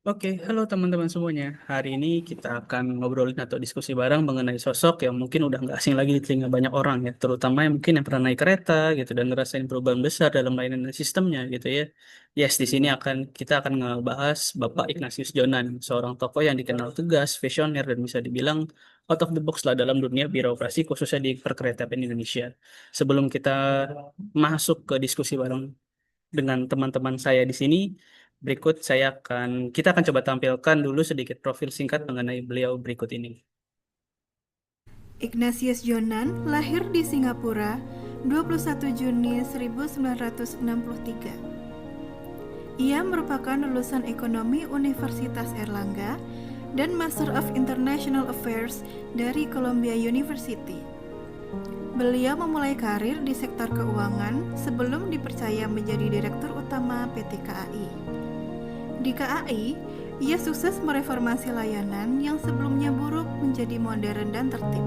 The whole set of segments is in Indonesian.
Oke, halo teman-teman semuanya. Hari ini kita akan ngobrolin atau diskusi bareng mengenai sosok yang mungkin udah nggak asing lagi di telinga banyak orang ya, terutama yang mungkin yang pernah naik kereta gitu dan ngerasain perubahan besar dalam layanan sistemnya gitu ya. Yes, di sini kita akan ngebahas Bapak Ignatius Jonan, seorang tokoh yang dikenal tegas, visioner dan bisa dibilang out of the box lah dalam dunia birokrasi khususnya di perkeretaan Indonesia. Sebelum kita masuk ke diskusi bareng dengan teman-teman saya di sini. Kita akan coba tampilkan dulu sedikit profil singkat mengenai beliau berikut ini. Ignatius Jonan lahir di Singapura 21 Juni 1963. Ia merupakan lulusan ekonomi Universitas Erlangga dan Master of International Affairs dari Columbia University. Beliau memulai karir di sektor keuangan sebelum dipercaya menjadi Direktur Utama PT KAI. Di KAI, ia sukses mereformasi layanan yang sebelumnya buruk menjadi modern dan tertib.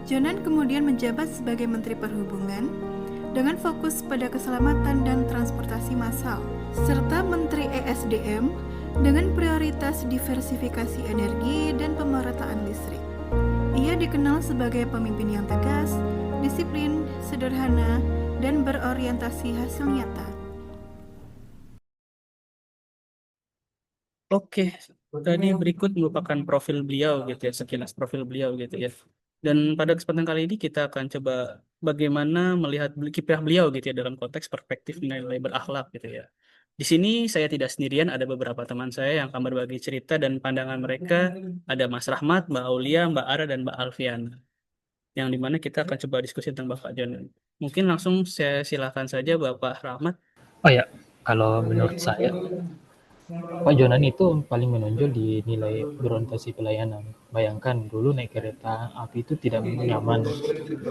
Jonan kemudian menjabat sebagai Menteri Perhubungan dengan fokus pada keselamatan dan transportasi massal, serta Menteri ESDM dengan prioritas diversifikasi energi dan pemerataan listrik. Ia dikenal sebagai pemimpin yang tegas, disiplin, sederhana, dan berorientasi hasil nyata. Oke, tadi berikut merupakan profil beliau gitu ya, sekilas profil beliau gitu ya. Dan pada kesempatan kali ini kita akan coba bagaimana melihat kiprah beliau gitu ya dalam konteks perspektif nilai berakhlak gitu ya. Di sini saya tidak sendirian, ada beberapa teman saya yang akan berbagi cerita dan pandangan mereka. Ada Mas Rahmat, Mbak Aulia, Mbak Ara, dan Mbak Alfian. Yang dimana kita akan coba diskusi tentang Bapak John. Mungkin langsung saya silakan saja Bapak Rahmat. Oh ya, kalau menurut saya, Pak Jonan itu paling menonjol di nilai berorientasi pelayanan. Bayangkan dulu naik kereta api itu tidak nyaman,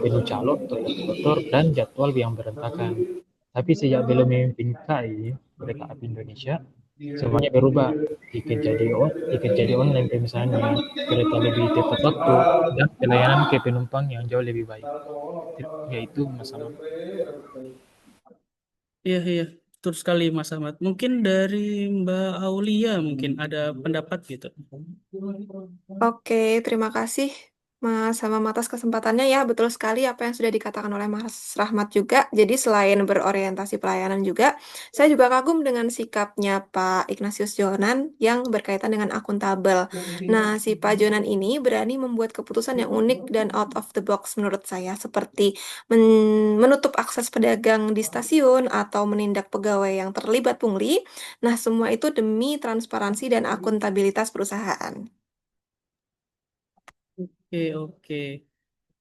penuh calon, kotor, dan jadwal yang berantakan. Tapi sejak beliau memimpin KAI, Kereta Api Indonesia, semuanya berubah. Tiket jadi online pemesanannya, kereta lebih tepat waktu, dan pelayanan ke penumpang yang jauh lebih baik. Yaitu masalah. Iya, iya, betul sekali Mas Ahmad. Mungkin dari Mbak Aulia mungkin ada pendapat gitu. Oke, terima kasih Mas sama atas kesempatannya ya. Betul sekali apa yang sudah dikatakan oleh Mas Rahmat juga. Jadi selain berorientasi pelayanan juga, saya juga kagum dengan sikapnya Pak Ignatius Jonan yang berkaitan dengan akuntabel. Nah, si Pak Jonan ini berani membuat keputusan yang unik dan out of the box menurut saya, seperti menutup akses pedagang di stasiun atau menindak pegawai yang terlibat pungli. Nah, semua itu demi transparansi dan akuntabilitas perusahaan. Oke, oke.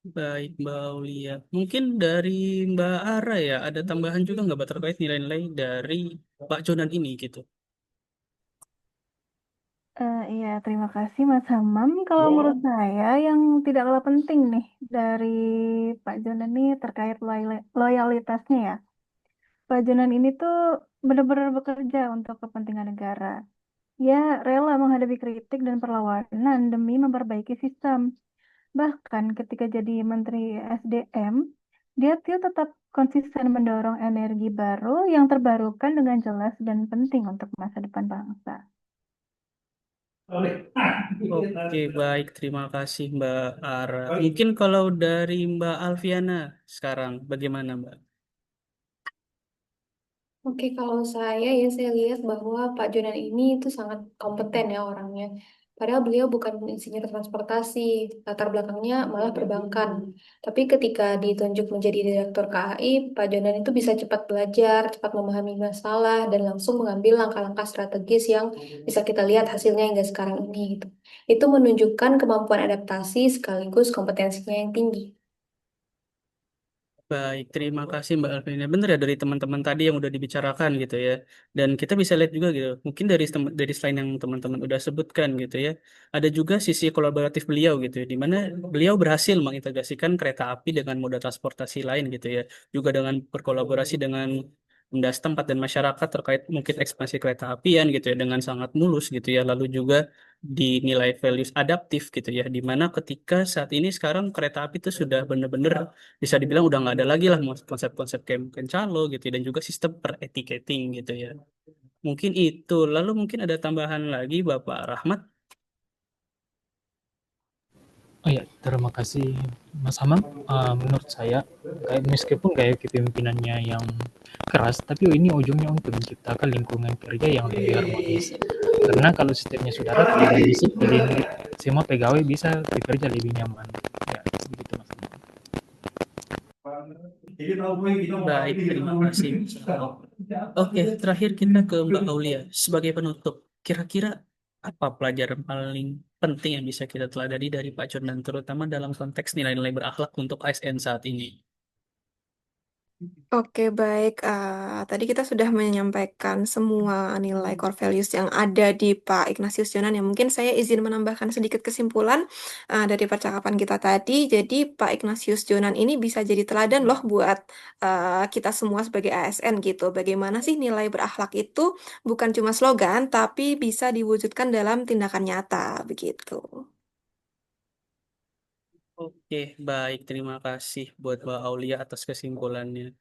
Baik Mbak Aulia. Mungkin dari Mbak Ara ya, ada tambahan juga nggak Mbak terkait nilai-nilai dari Pak Jonan ini gitu. Iya, terima kasih Mas Hamam. Kalau menurut saya yang tidak kalah penting nih dari Pak Jonan ini terkait loyalitasnya ya. Pak Jonan ini tuh benar-benar bekerja untuk kepentingan negara. Ia rela menghadapi kritik dan perlawanan demi memperbaiki sistem. Bahkan ketika jadi Menteri SDM, dia tuh tetap konsisten mendorong energi baru yang terbarukan dengan jelas dan penting untuk masa depan bangsa. Oke, baik. Terima kasih Mbak Ara. Mungkin kalau dari Mbak Alfiana sekarang, bagaimana Mbak? Oke, kalau saya lihat bahwa Pak Jonan ini itu sangat kompeten ya orangnya. Padahal beliau bukan insinyur transportasi, latar belakangnya malah perbankan. Tapi ketika ditunjuk menjadi direktur KAI, Pak Jonan itu bisa cepat belajar, cepat memahami masalah, dan langsung mengambil langkah-langkah strategis yang bisa kita lihat hasilnya hingga sekarang ini. Gitu. Itu menunjukkan kemampuan adaptasi sekaligus kompetensinya yang tinggi. Baik, terima kasih Mbak Alvina. Benar ya dari teman-teman tadi yang udah dibicarakan gitu ya. Dan kita bisa lihat juga gitu. Mungkin dari selain yang teman-teman udah sebutkan gitu ya. Ada juga sisi kolaboratif beliau gitu ya. Di mana beliau berhasil mengintegrasikan kereta api dengan moda transportasi lain gitu ya. Juga dengan berkolaborasi dengan Pemda setempat dan masyarakat terkait mungkin ekspansi kereta apian gitu ya dengan sangat mulus gitu ya. Lalu juga dinilai values adaptif gitu ya. Di mana ketika saat ini sekarang kereta api itu sudah benar-benar bisa dibilang udah nggak ada lagi lah konsep-konsep kayak mungkin calo gitu ya, dan juga sistem per etiketing gitu ya. Mungkin itu. Lalu mungkin ada tambahan lagi Bapak Rahmat. Oh ya, terima kasih Mas Hamam. Menurut saya, meskipun kayak kepemimpinannya yang keras, tapi ini ujungnya untuk menciptakan lingkungan kerja yang lebih harmonis. Karena kalau sistemnya sudah rapi dan disiplin, semua pegawai bisa bekerja lebih nyaman. Ya, begitu Mas Hamam. Baik, terima kasih. Oke, terakhir kita ke Mbak Aulia. Sebagai penutup, kira-kira apa pelajaran paling penting yang bisa kita teladani dari Pak Jordan, terutama dalam konteks nilai-nilai berakhlak untuk ASN saat ini? Oke, baik. Tadi kita sudah menyampaikan semua nilai core values yang ada di Pak Ignatius Jonan. Ya, mungkin saya izin menambahkan sedikit kesimpulan dari percakapan kita tadi. Jadi, Pak Ignatius Jonan ini bisa jadi teladan loh buat kita semua sebagai ASN gitu. Bagaimana sih nilai berakhlak itu bukan cuma slogan, tapi bisa diwujudkan dalam tindakan nyata, begitu. Oke, baik. Terima kasih buat Mbak Aulia atas kesimpulannya.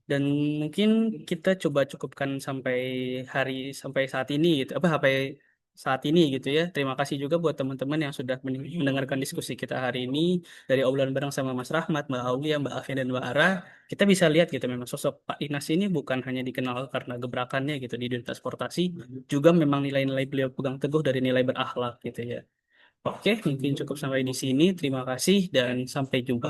Dan mungkin kita coba cukupkan sampai saat ini gitu. Sampai saat ini gitu ya. Terima kasih juga buat teman-teman yang sudah mendengarkan diskusi kita hari ini dari obrolan bareng sama Mas Rahmat, Mbak Aulia, Mbak Alfian dan Mbak Ara. Kita bisa lihat gitu memang sosok Pak Inas ini bukan hanya dikenal karena gebrakannya gitu di dunia transportasi, juga memang nilai-nilai beliau pegang teguh dari nilai berakhlak gitu ya. Oke, mungkin cukup sampai di sini. Terima kasih dan sampai jumpa.